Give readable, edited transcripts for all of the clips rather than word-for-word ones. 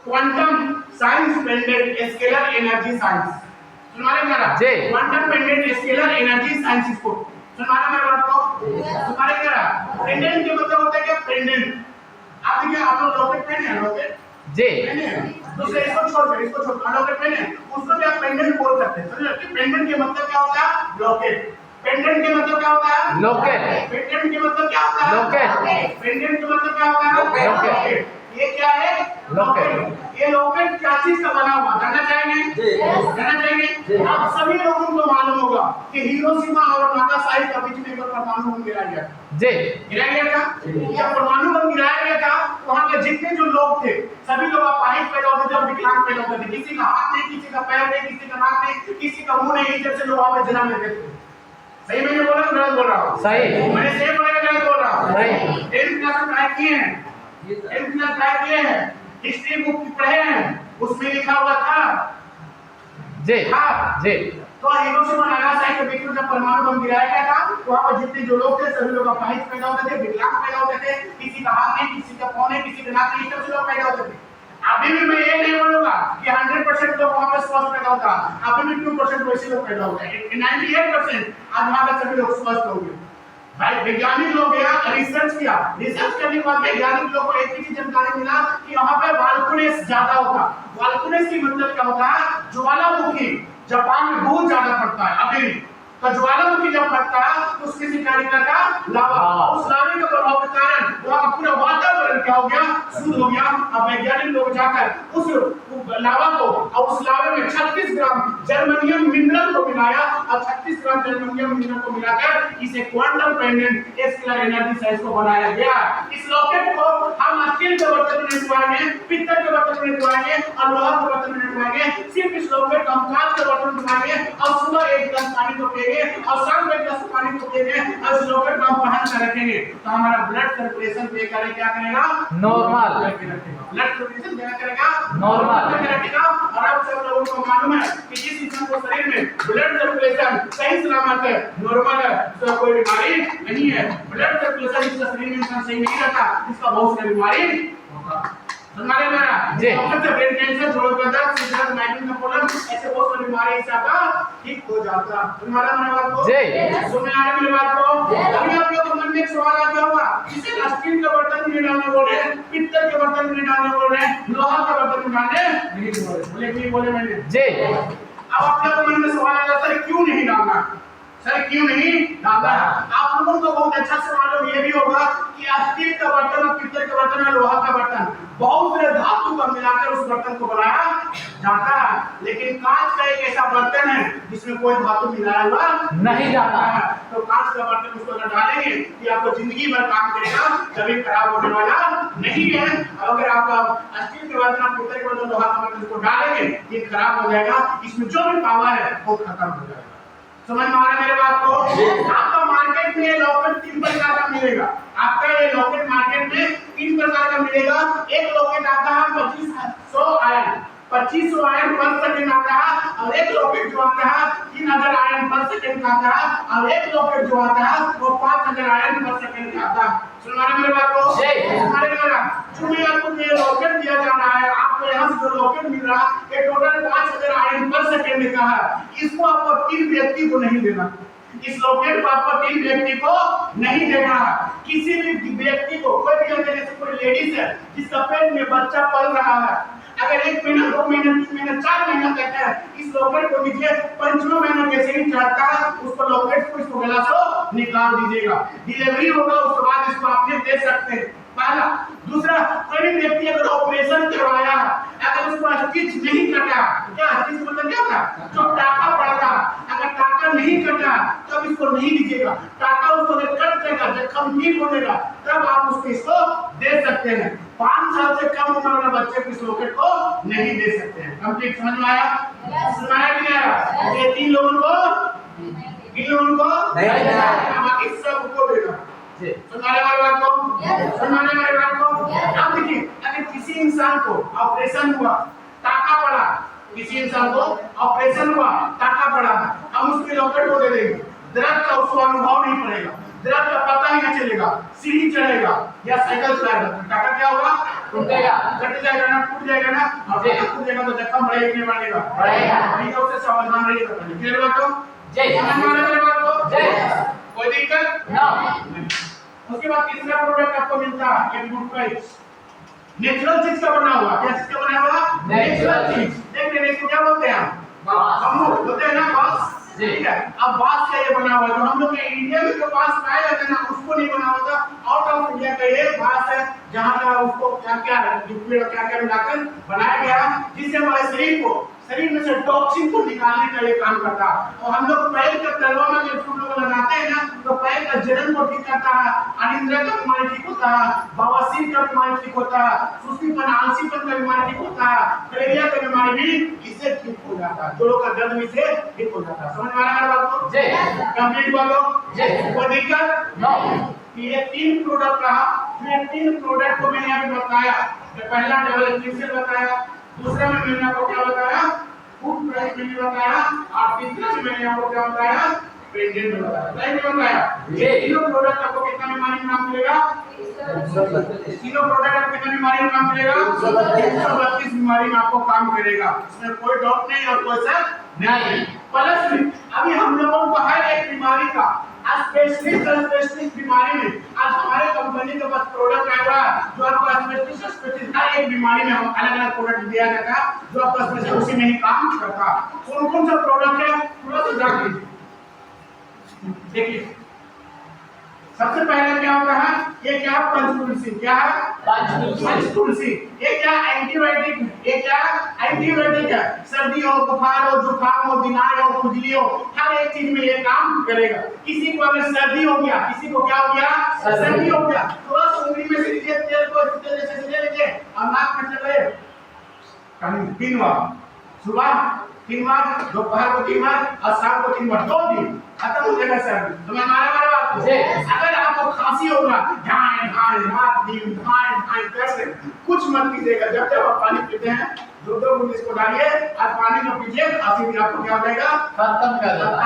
Quantum science pendant scalar energy science. सुना रहे मेरा? Quantum pendant scalar energy science इसको सुना रहे मेरे बात को? सुना रहे मेरा? पेंडेंट के मतलब होता है क्या? पेंडेंट आप देखिए, आप लोग लॉकेट पहने हैं? लॉकेट जी दूसरे इसको छोड़ लॉकेट पहने हैं, उसको भी आप पेंडेंट बोल सकते हैं। समझ रहे? पेंडेंट के मतलब क्या होता है? लॉकेट। पेंडेंट के मतलब क्या होता है? लॉकेट। पेंडेंट के मतलब क्या होता है? लॉकेट। पेंडेंट के मतलब क्या होता है? लॉकेट। ये क्या है? लॉकेट। ये लॉकेट क्या चीज का बना हुआ जानना चाहेंगे? जानना चाहेंगे? आप सभी लोगों को मालूम होगा कि हिरोशिमा और नागासाकी के बीच में एक परमाणु बम गिराया गया जी। गिराया गया था। जब परमाणु बम गिराया गया था, वहां के जितने जो लोग थे सभी लोग अपाहिज पैदा होते थे और विकलांग पैदा होते थे। किसी का हाथ नहीं, किसी का पैर नहीं, किसी का नाक नहीं, किसी का मुंह नहीं, जब से लोग वहां पे जन्म लेते थे। सही मैंने बोला गलत बोल रहा हूँ? सही। मैंने सही बोला गलत बोल रहा हूँ? सही। 10th क्लास में पढ़ाई किए हैं, 10th क्लास पढ़ाई किए हैं, हिस्ट्री बुक पढ़े हैं, उसमें लिखा हुआ था जी। हाँ जी। तो हिरोशिमा और नागासाकी के बीच में जब परमाणु बम गिराया गया था, वहां पर जितने जो लोग थे सभी लोग अपाहिज पैदा होते थे, विकलांग पैदा होते थे, किसी का हाथ नहीं, किसी का पाँव नहीं, किसी का नाक नहीं, सब लोग पैदा होते थे। अभी भी मैं ये नहीं बोलूंगा कि 100% लोग वहां पे स्वस्थ पैदा होता, अभी भी 2% वैसे लोग पैदा होते हैं। 98% आज वहां पे सभी लोग स्वस्थ हो गए। भाई वैज्ञानिक लोग गया रिसर्च किया, रिसर्च करने के बाद वैज्ञानिक लोगों को एक चीज जानकारी मिला कि वहां पे वॉल्केनोस ज्यादा होता। वॉल्केनोस की मतलब क्या होता है? ज्वालामुखी। जापान में बहुत ज्यादा पड़ता है अभी भी। तो ज्वालामुखी जब फटता है तो उसके सिकारिका का लावा, उस लावे के प्रभाव के कारण वहां का पूरा वातावरण क्या हो गया? शुद्ध हो गया। अब वैज्ञानिक लोग जाकर उस लावा को और उस लावे में 36 ग्राम जर्मेनियम मिनरल को मिलाया और 36 ग्राम जर्मेनियम मिनरल को मिलाकर इसे quantum pendant scalar energy science को बनाया गया। इस रॉकेट को हम स्टील के बर्तन में निकलवाएंगे, पित्तल के बर्तन में निकलवाएंगे और लोहा के बर्तन में निकलवाएंगे। सिर्फ इस रॉकेट हम कांच के बर्तन में निकलवाएंगे और सुबह एक गिलास पानी को पिएंगे और शाम में एक गिलास पानी को पिएंगे और इस रॉकेट को हम पहन कर रखेंगे तो हमारा ब्लड सर्कुलेशन क्या करेगा? नॉर्मल। ब्लड सर्कुलेशन क्या करेगा? नॉर्मल रखेगा। और आप सब लोगों को मालूम है कि जिस इंसान को शरीर में ब्लड सर्कुलेशन सही सलामत है, नॉर्मल है, उसको कोई बीमारी नहीं है। ब्लड सर्कुलेशन जिसका शरीर में इंसान सही नहीं रहता, इसका बहुत सारी बीमारी होता। हमारे मेरा जी ब्रेन कैंसर, जोड़ का दर्द, सिगरेट, माइग्रेन का प्रॉब्लम, ऐसे बहुत सारी बीमारी इससे आपका ठीक हो जाता। तुम्हारा मेरे बात को जी सुन में आ रही मेरी बात को? अभी आप लोगों के मन में एक सवाल आ गया होगा, इसे स्टील के बर्तन में डालने बोल रहे हैं, पित्तल के बर्तन में डालने बोल रहे हैं, लोहा के बर्तन में डालने नहीं बोल रहे। बोले नहीं बोले मैंने जी। अब आप लोगों के मन में सवाल आ जाता है क्यों नहीं डालना? सर क्यों नहीं डालना? आप लोगों को बहुत अच्छा से मालूम ये भी होगा कि स्टील का बर्तन और पित्तल का बर्तन और लोहा का बर्तन बहुत सारे धातु का मिलाकर उस बर्तन को बनाया जाता है, लेकिन कांच का एक ऐसा बर्तन है जिसमें कोई धातु मिलाया हुआ नहीं जाता है। तो कांच का बर्तन उसको अगर डालेंगे कि आपको जिंदगी भर काम करेगा, कभी खराब होने वाला नहीं है। अगर आप स्टील के बर्तन, पित्तल के बर्तन, लोहा का बर्तन उसको डालेंगे ये खराब हो जाएगा, इसमें जो भी पावर है वो खत्म हो जाएगा। समझ में आ रहा है मेरे बात को? आपका मार्केट में लॉकेट 3 प्रकार का मिलेगा। आपका ये लॉकेट मार्केट में 3 प्रकार का मिलेगा। एक लॉकेट आता है 2500 आयन, 2500 आयन पर सेकंड आता है, और एक लॉकेट जो आता है 3000 आयन पर सेकंड का आता है, और एक लॉकेट जो आता है वो 5000 आयन पर सेकंड का आता है। सुन रहे मेरे बात को? हमारे मेरा चूंकि आपको ये लॉकेट दिया जा रहा है, आपको यहाँ से जो लॉकेट मिल रहा है ये टोटल 5000 आयन पर सेकंड का है। इसको आपको 3 व्यक्ति को नहीं देना। इस लॉकेट को आपको 3 व्यक्ति को नहीं देना है। किसी भी व्यक्ति को, कोई भी अगर जैसे कोई लेडीज है जिसका पेट में बच्चा पल रहा है, अगर 1 महीना, 2 महीना, 3 महीना, 4 महीना तक है, इस लॉकेट को दीजिए। 5वां महीना जैसे ही चाहता है उसको लॉकेट को इसको गला से निकाल दीजिएगा। डिलीवरी होगा उसके बाद इसको आपने दे सकते हैं। पहला। दूसरा, कोई व्यक्ति अगर ऑपरेशन करवाया है, अगर उसको स्टिच नहीं कटा, क्या स्टिच मतलब क्या था? जो टाका पड़ता, अगर टाका नहीं कटा तब इसको नहीं दीजिएगा। टाका उसको अगर कट देगा, जख्म ठीक होगा, तब आप उसको इसको दे सकते हैं। 5 साल से कम उम्र वाले बच्चे को इस लॉकेट को नहीं दे सकते हैं। कंप्लीट समझ में आया? सुनाया कि नहीं आया? ये 3 लोगों को नहीं देना है, बाकी सबको देना। सुनाने वाली बात को सुनाने वाली बात को अब देखिए, अगर किसी इंसान को ऑपरेशन हुआ, टाका पड़ा, किसी इंसान को ऑपरेशन हुआ, टाका पड़ा, हम उसके लॉकेट को दे देंगे। दर्द का उसको अनुभव नहीं पड़ेगा, दर्द का पता ही नहीं चलेगा, सीढ़ी चढ़ेगा या साइकिल चलाएगा, टाका क्या होगा? टूटेगा, कट जाएगा ना, टूट जाएगा ना, और टूट जाएगा तो जख्म बढ़ेगा नहीं बढ़ेगा, बढ़ेगा। नहीं तो उससे सावधान रहिएगा। क्लियर बात हो? जय समझ में आ रहा है मेरी बात को? जय कोई दिक्कत? ना उसके बाद तीसरा प्रोडक्ट आपको मिलता है एक गुड प्राइस। नेचुरल चीज का बना हुआ, क्या चीज का बना हुआ? नेचुरल चीज। देख रहे हैं इसको क्या बोलते हैं हम? बम्बू बोलते हैं ना, बांस। ठीक है, अब बांस का ये बना हुआ जो हम लोग के इंडिया में जो बांस पाया जाता है ना, उसको नहीं बना हुआ था, आउट ऑफ इंडिया का ये बांस है, जहाँ का उसको क्या क्या लिक्विड और क्या क्या मिलाकर बनाया गया, जिससे हमारे शरीर में से टॉक्सिन को निकालने का ये काम करता है। और हम लोग पैर के तलवा में जब हम लोग लगाते हैं ना, तो पैर का जलन को ठीक करता है, अनिद्रा का बीमारी ठीक होता है, बवासीर का बीमारी ठीक होता है, सुस्तीपन आलसीपन का बीमारी ठीक होता है, मलेरिया का बीमारी भी इससे ठीक हो जाता है, जोड़ों का दर्द भी इससे ठीक हो जाता है। समझ में आ रहा है बात को? जय कंप्लीट बोलो। जय कोई दिक्कत? नो ये तीन प्रोडक्ट रहा, ये तीन प्रोडक्ट को मैंने अभी बताया। पहला डबल एक्सटेंशन बताया, दूसरा में मैंने आपको क्या बताया? फूड प्राइस मैंने बताया, और तीसरा में मैंने आपको क्या बताया? पेंडेंट बताया। नहीं बताया? ये तीनों प्रोडक्ट आपको कितना बीमारी में काम करेगा? तीनों प्रोडक्ट आपको कितना बीमारी में काम करेगा? 132 बीमारी में आपको काम करेगा। इसमें कोई डाउट नहीं और कोई शक नहीं। प्लस में अभी हम लोगों को हर एक बीमारी का स्पेशलिस्ट बीमारी में आज हमारे कंपनी के पास प्रोडक्ट आया हुआ है, जो आपको स्पेशलिस्ट हर एक बीमारी में हम अलग अलग प्रोडक्ट दिया जाता है, जो आपका स्पेशलिस्ट उसी में ही काम करता है। कौन कौन सा प्रोडक्ट है थोड़ा सा जान लीजिए। देखिए सबसे पहले क्या होता है, ये क्या पंचतुलसी, क्या है? पंचतुलसी। ये क्या एंटीबायोटिक है, ये क्या एंटीबायोटिक है। सर्दी हो, बुखार हो, जुकाम हो, दिनार हो, खुजली हो, हर एक चीज में ये काम करेगा। किसी को अगर सर्दी हो गया, किसी को क्या हो गया? सर्दी हो गया, थोड़ा सा उंगली में से लीजिए, तेल को तेल जैसे ले लीजिए और नाक में चले 3 बार, सुबह 3 बार, दोपहर को 3 बार और शाम को 3 बार, 2 दिन खत्म हो जाएगा सर्दी। तो मैं हमारे बात को अगर आपको खांसी होगा, ढाई ढाई रात दिन ढाई ढाई कैसे कुछ मत कीजिएगा। जब जब आप पानी पीते हैं 2-2 बूंद इसको डालिए और पानी को पीजिए, खांसी भी आपको क्या हो जाएगा? खत्म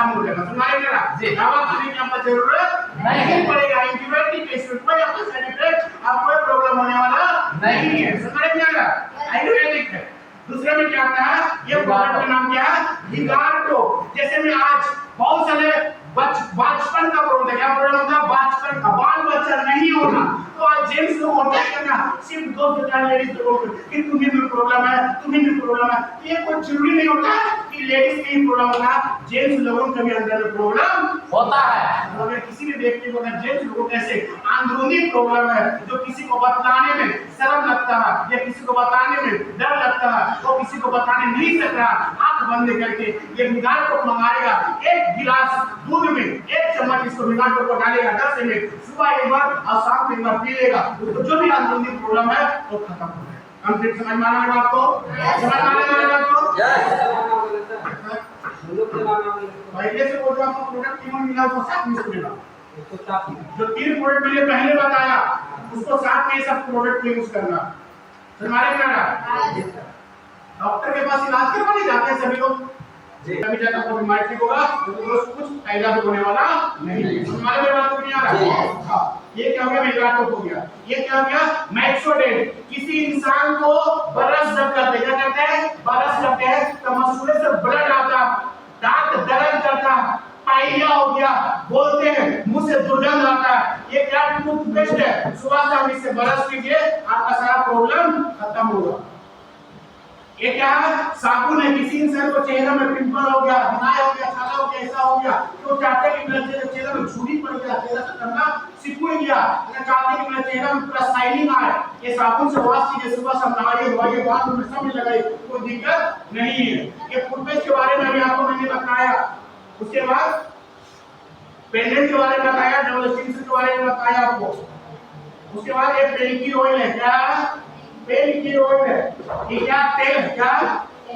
हो जाएगा। सुनाइए मेरा, दवा खाने की आपको जरूरत नहीं पड़ेगा। एंटीबायोटिक के इसमें कोई आपको साइड इफेक्ट, आपको कोई प्रॉब्लम होने वाला नहीं है। सुनाइए मेरा, आयुर्वेदिक है। दूसरे में क्या आता है? ये प्रोडक्ट का नाम क्या है? लिगार्डो। जैसे मैं आज बहुत सारे बचपन का प्रॉब्लम है, क्या प्रॉब्लम होता है? बचपन का, बाल बच्चा नहीं होना, तो आज जेंट्स लोग होता है ना, सिर्फ 2-4 लेडीज लोगों को कि तुम्हें भी प्रॉब्लम है, तुम्हें भी प्रॉब्लम है। तो ये कोई जरूरी नहीं होता कि लेडीज में ही प्रॉब्लम होता है, जेंट्स लोगों के भी अंदर में प्रॉब्लम होता है। अगर किसी भी व्यक्ति को अगर जेंट्स लोगों को ऐसे अंदरूनी प्रॉब्लम है जो किसी को बताने में शर्म लगता है या किसी को बताने में डर लगता है, वो किसी को बताने नहीं सकता, आंख बंद करके ये लिगार्डो मंगाएगा, 1 गिलास दूध में 1 चम्मच इसको लिगार्डो को डालेगा 10 मिनट, सुबह एक बार और शाम को एक बार पी लेगा, तो जो भी अंदरूनी प्रॉब्लम है वो खत्म हो जाएगा। कंप्लीट समझ में आ रहा है आपको? समझ में आ रहा है आपको? पहले से वो जो आपको प्रोडक्ट तीनों मिला उसको साथ में मिलेगा। जो 3 प्रोडक्ट मैंने पहले बताया उसको साथ में ये सब प्रोडक्ट यूज करना। हमारे क्या डॉक्टर के पास इलाज करवाने जाते हैं सभी लोग, कभी जाकर आपको बीमारी ठीक होगा तो कुछ फायदा भी होने वाला नहीं है। हमारे में बात नहीं आ रहा। हाँ, ये क्या हो गया? लिगार्डो हो गया। ये क्या हो गया? मैक्सोडेट। किसी इंसान को बरस जब करते क्या कहते हैं? बरस करते हैं तो मसूड़े से ब्लड आता, दांत दर्द करता, पाइलिया हो गया, बोलते हैं मुंह से दुर्गंध आता है। ये क्या टूथपेस्ट है, सुबह शाम इससे ब्रश कीजिए, आपका सारा प्रॉब्लम खत्म होगा। ये क्या है? साबुन है। किसी इंसान को चेहरे में पिंपल हो गया, बनाया हो गया, छाला हो गया, ऐसा हो गया, तो चाहते हैं कि मेरे चेहरे में झुर्री पड़ गया, चेहरा से करना सिकुड़ गया, या चाहते हैं कि मेरे चेहरे में पूरा शाइनिंग आए, ये साबुन से वॉश कीजिए, सुबह शाम नहाइए धोइए, बाद में सब में लगाइए, कोई दिक्कत नहीं है। ये टूथपेस्ट के बारे में भी आपको मैंने बताया। उसके बाद पेंडेंट के बारे में बताया, डबल एक्सटेंशन के बारे में बताया आपको। उसके बाद ये पेल की ऑयल है। क्या? पेल की ऑयल है। ये क्या तेल है? क्या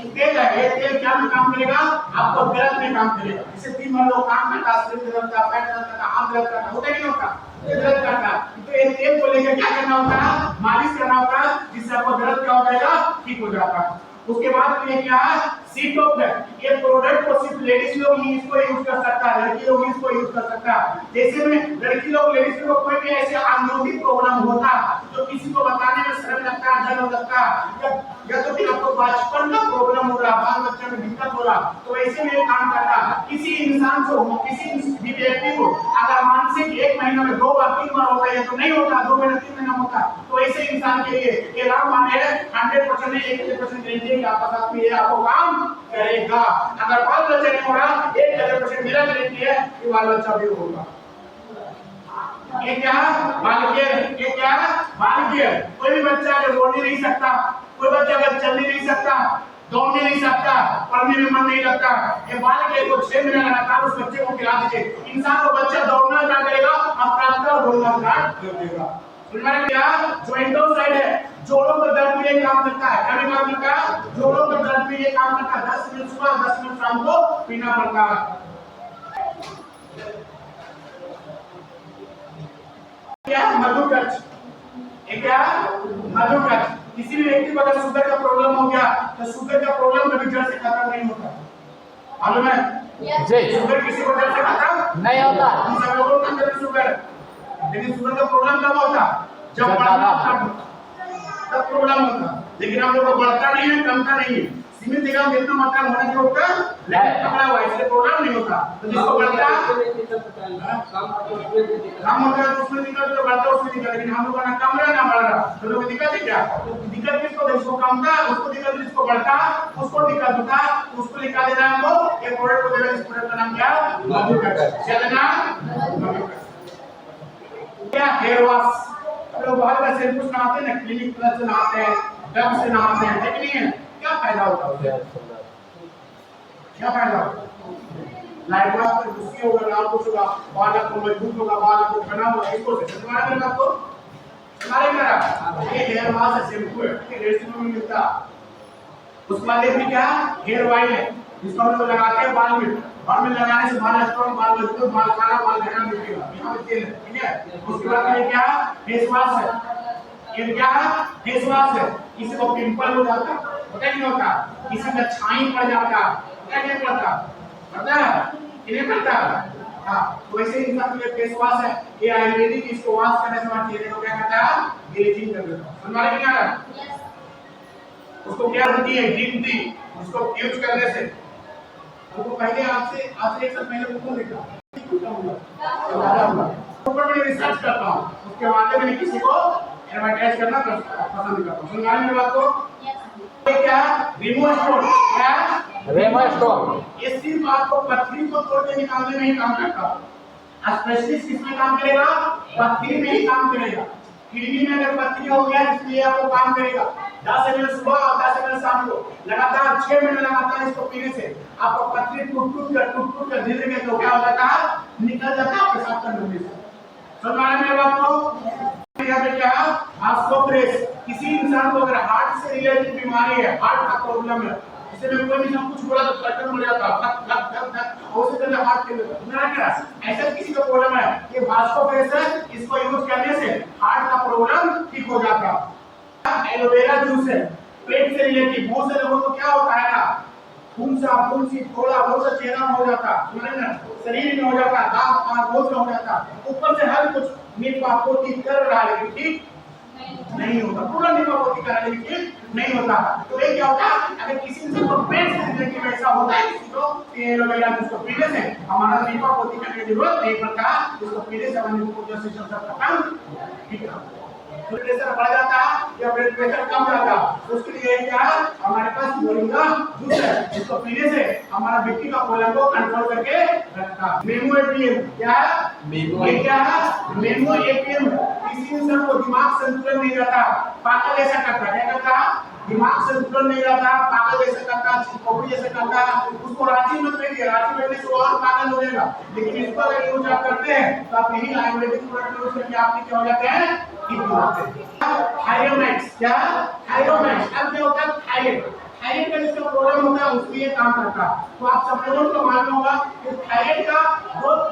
तेल है, ये तेल क्या में काम करेगा? आपको दर्द में काम करेगा। जैसे 3 बार लोग काम करता है, सिर दर्द का, पैर दर्द का, हाथ दर्द का, होता है कि नहीं होता? ये दर्द करता है, तो ये तेल को लेकर क्या करना होता है? मालिश करना होता है, जिससे आपको दर्द क्या हो जाएगा? ठीक हो जाता है। उसके बाद ये क्या है? सीटोप है। ये प्रोडक्ट को सिर्फ लेडीज लोग ही इसको यूज कर सकता है, लड़की लोग इसको यूज कर सकता है। जैसे में लड़की लोग, लेडीज लोग कोई भी ऐसे अंदरूनी प्रॉब्लम होता जो किसी को बताने में शर्म लगता है, डर लगता है, या तो फिर आपको बचपन का प्रॉब्लम हो रहा, बाल बच्चे में दिक्कत हो रहा, तो ऐसे में काम करता। किसी इंसान को, किसी भी व्यक्ति को अगर मानसिक 1 महीना में 2 बार 3 बार होता है, तो नहीं होता, 2 महीना 3 महीना होता, तो ऐसे इंसान के लिए ये राम माने 100% नहीं, 1% गारंटी है कि आपका साथ में ये आपको काम करेगा। अगर बाल बच्चा नहीं हो रहा, 1% मेरा गारंटी है कि बाल बच्चा भी होगा। ये क्या बालकेयर, ये क्या बालकेयर। कोई भी बच्चा अगर बोल नहीं सकता, कोई बच्चा अगर चल नहीं सकता, दौड़ नहीं सकता, पढ़ने में मन नहीं लगता, ये बालकेयर को 6 महीने लगातार उस बच्चे को खिला दीजिए, इंसान को बच्चा दौड़ना स्टार्ट करेगा, अपराध का दौड़ना स्टार्ट कर देगा। सुनवाई क्या? ज्वाइंटो साइड है, जोड़ों का दर्द में ये काम करता है, क्या काम करता है? जोड़ों का दर्द में ये काम करता है। 10 मिनट सुबह, 10 मिनट शाम को पीना पड़ता है। क्या? मधुकच। ये क्या? मधुकच। किसी भी व्यक्ति को अगर शुगर का प्रॉब्लम हो गया, तो शुगर का प्रॉब्लम कभी जड़ से खत्म नहीं होता, मालूम है? जी। शुगर किसी को जड़ से खत्म नहीं होता। हम सब लोगों के अंदर शुगर, लेकिन शुगर का प्रॉब्लम कब होता? जब बढ़ना स्टार्ट होता, तब प्रॉब्लम होता। लेकिन हम लोग को बढ़ता नहीं है, कमता नहीं है, सीमित जगह में जितना मात्रा होना चाहिए होता है, लेकिन पकड़ा हुआ है, इसलिए प्रॉब्लम नहीं होता। तो जिसको बढ़ता है कम होता है, उसमें दिक्कत, जो बढ़ता है उसमें दिक्कत, लेकिन हम लोग का ना कम रहा ना बढ़ रहा, तो लोग दिक्कत है क्या? तो दिक्कत किसको? जिसको कमता है उसको दिक्कत, जिसको बढ़ता उसको दिक्कत होता, उसको लिखा देना है हमको। एक प्रोडक्ट को देना, इस प्रोडक्ट का नाम क्या? मधुकच। क्या देना? मधुकच। क्या? Hair wash. लोग बहुत बार शैम्पू से नहाते हैं ना, क्लिनिक प्लस से नहाते हैं, डव से नहाते हैं, ठीक नहीं है? क्या फायदा होता है? क्या फायदा होता है? लाइट वॉश से खुशी होगा, लाल कुछ होगा, बाल को मजबूत होगा, बाल को घना होगा, इसको से तुम्हारा मेरा आपको तुम्हारे मेरा ये हेयर वॉश है, शैम्पू है, ठीक है, रेस्टोरेंट में मिलता है। उसके बाद ये भी क्या? हेयर ऑयल है, जिसको हम लोग लगाते हैं बाल में, बाल में लगाने से बाल स्ट्रॉन्ग, बाल मजबूत, बाल काला, बाल घना दिखेगा, यहाँ पे तेल है, ठीक है। उसके बाद ये क्या? फेस वॉश है, ये क्या है? फेस वॉश है। किसी को पिंपल हो जाता है, होता नहीं होता, किसी का छाई पड़ जाता, क्या नहीं पड़ता, पड़ता है कि नहीं पड़ता? हाँ, तो वैसे ही इंसान के लिए फेस वॉश है, ये आयुर्वेदिक, इसको वॉश करने से हमारे चेहरे को क्या करता है? ग्लेजिंग कर देता है। समझ में आ रहा है? उसको क्या होती है? ग्रीन टी, उसको यूज करने से हमको पहले आपसे एक साल पहले वो देखा ऊपर में रिसर्च करता हूँ, उसके बाद मैंने किसी को एडवर्टाइज करना पसंद करता हूँ। सुन रहे हैं बात को? क्या? Remove stone. क्या? Remove stone. ये सिर्फ आपको पथरी को तोड़ के निकालने में ही काम करता है। स्पेशलिस्ट किसमें काम करेगा? पथरी में ही काम करेगा। किडनी में अगर पथरी हो गया, इसलिए आपको काम करेगा। 10 ml सुबह और 10 ml शाम को, लगातार 6 महीने लगातार इसको पीने से आपको पथरी टूट कर धीरे धीरे क्या हो जाता है? निकल जाता है पेशाब करने से। समझ में मेरी बात को? यहाँ पे क्या? ऑस्टियोप्रोसिस। किसी इंसान को अगर हार्ट से रिलेटेड बीमारी है, हार्ट का प्रॉब्लम है, इसे में कोई भी सब कुछ बोला तो पैटर्न बढ़ जाता है, धक हो से पहले हार्ट के लिए मेरा क्या? ऐसा किसी को प्रॉब्लम है, ये ऑस्टियोप्रोसिस, इसको यूज करने से हार्ट का प्रॉब्लम ठीक हो जाता है। एलोवेरा जूस है, पेट से रिलेटेड, बहुत से लोगों को क्या होता है ना, फुंसी थोड़ा बहुत सा चेहरा में हो जाता, समझ ना, शरीर में हो जाता, दांत बहुत हो जाता, ऊपर से हर कुछ निपापोती कर रहा है, लेकिन ठीक नहीं होता, पूरा निपापोती कर रहा है, लेकिन ठीक नहीं होता। तो ये क्या होता है? अगर किसी इंसान को पेट से रिलेटेड ऐसा होता है किसी को, एलोवेरा जूस को पीने से हमारा निपापोती करने की जरूरत नहीं पड़ता, उसको पीने से हमारे निपापोती सिस्टम सब खत्म ठीक है। ब्लड प्रेशर बढ़ जाता है या ब्लड प्रेशर कम जाता है, उसके लिए क्या है? हमारे पास मोरिंगा जूस है, इसको पीने से हमारा बीपी का लेवल को कंट्रोल करके रखता है। मेमो एपीएम क्या है? ये क्या है? मेमो एपीएम किसी इंसान को दिमाग संतुलन नहीं रहता, पागल ऐसा करता है, क्या करता है? दिमाग संतुलन नहीं रहता, पागल जैसे करता, खोपड़ी जैसे करता, उसको रांची मत भेजिए, रांची भेजने से और पागल हो जाएगा। लेकिन इसको अगर यूज आप करते हैं तो आप यही आयुर्वेदिक प्रोडक्ट यूज करके आप क्या हो जाते हैं? ठीक हो जाते हैं। थायरोमैक्स क्या? थायरोमैक्स अब क्या होता है? थायराइड का जिसका प्रॉब्लम उसमें ये काम करता है। तो आप सब लोगों को मालूम होगा कि थायराइड का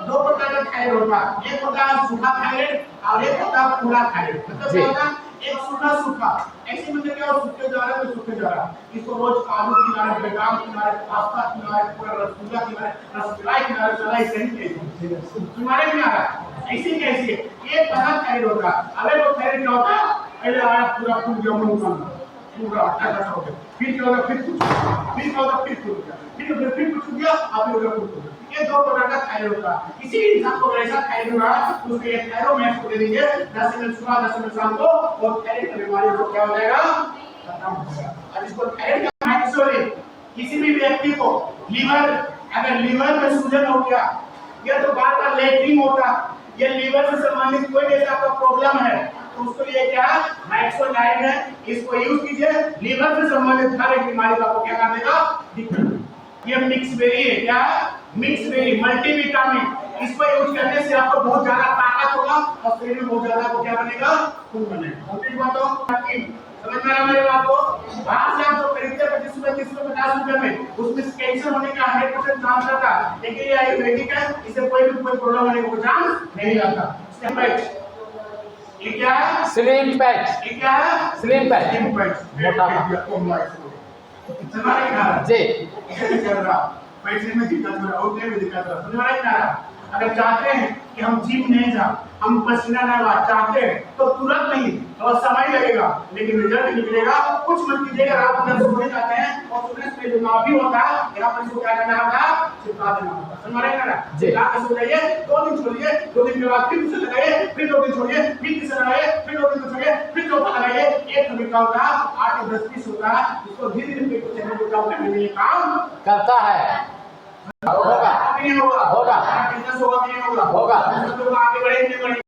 दो प्रकार का थायराइड होता है, एक होता है सूखा थायराइड और एक होता है पूरा थायराइड। मतलब क्या होता है, एक सूखा ऐसे मतलब क्या, सूखे जा रहा है तो सूखे जा रहा है, इसको रोज आलू खिला रहे, बेदाम खिला रहे, पास्ता खिला रहे, पूरा रसगुल्ला खिला रहे, रसमलाई खिला रहे, सारा ऐसे ही तुम्हारे में आ रहा है। ऐसे कैसे ये पहला थायराइड होता है। अबे वो थायराइड क्या होता है, पहले आया पूरा फूल गया मुंह का पूरा ऐसा हो गया, फिर क्या होगा, फिर क्या होगा, फिर फूल गया, फिर कुछ गया, आप लोग फूल गया। ये दो प्रकार का थायराइड होता है। किसी इंसान को ऐसा थायराइड हुआ तो उसके थायरोमैक्स को दे दीजिए 10 ml सुबह 10 ml शाम को, और थायराइड की बीमारी को क्या हो जाएगा, खत्म हो जाएगा। अब इसको थायराइड का मैक्सोले किसी भी व्यक्ति को लीवर, अगर लीवर में सूजन हो गया या तो बार-बार लेटरिन होता, या लीवर से संबंधित कोई भी ऐसा प्रॉब्लम है, तो उसके लिए क्या है, मैक्सोलाइड है, इसको यूज कीजिए। लीवर से संबंधित हर एक बीमारी का आपको क्या कर देगा, दिक्कत। ये मिक्स बेरी है, क्या मिक्स बेरी मल्टीविटामिन, इसको यूज करने से आपको बहुत ज्यादा ताकत होगा और शरीर में बहुत ज्यादा आपको क्या बनेगा, खून बनेगा। कंप्लीट बात हो, समझ में आ रहा है मेरी बात को? बाहर से आप जो खरीदते हैं 25 रुपए 30 रुपए 50 रुपए में, उसमें कैंसर होने का 100% चांस रहता है, लेकिन ये आयुर्वेदिक है, इससे कोई भी कोई प्रॉब्लम होने का चांस नहीं रहता। ये क्या है, स्लिम पैच। ये क्या है, स्लिम पैच, मोटा जी, पैसे में दिक्कत हो रहा है, उठने में दिक्कत हो रहा है। अगर चाहते हैं कि हम जिम नहीं जा, हम पसीना ना ला, चाहते हैं तो तुरंत नहीं, थोड़ा समय लगेगा लेकिन रिजल्ट निकलेगा। कुछ मत कीजिएगा, आप जब सोने जाते हैं और सोने से जो नाभि होता है, यहाँ पर इसको क्या करना होगा, चिपका देना होगा। समझ रहे हैं ना? चिपका के सो जाइए, 2 दिन छोड़िए, 2 दिन के बाद फिर से लगाइए, फिर 2 दिन छोड़िए, फिर तीसरा लगाइए, फिर 2 दिन छोड़िए, फिर चौथा लगाइए। एक तरीका होगा 8 या 10 पीस होगा, इसको धीरे-धीरे पेट चैनल को काम करने में ये काम करता है। होगा होगा बिजनेस होगा, नहीं होगा, होगा। आगे बढ़ेंगे।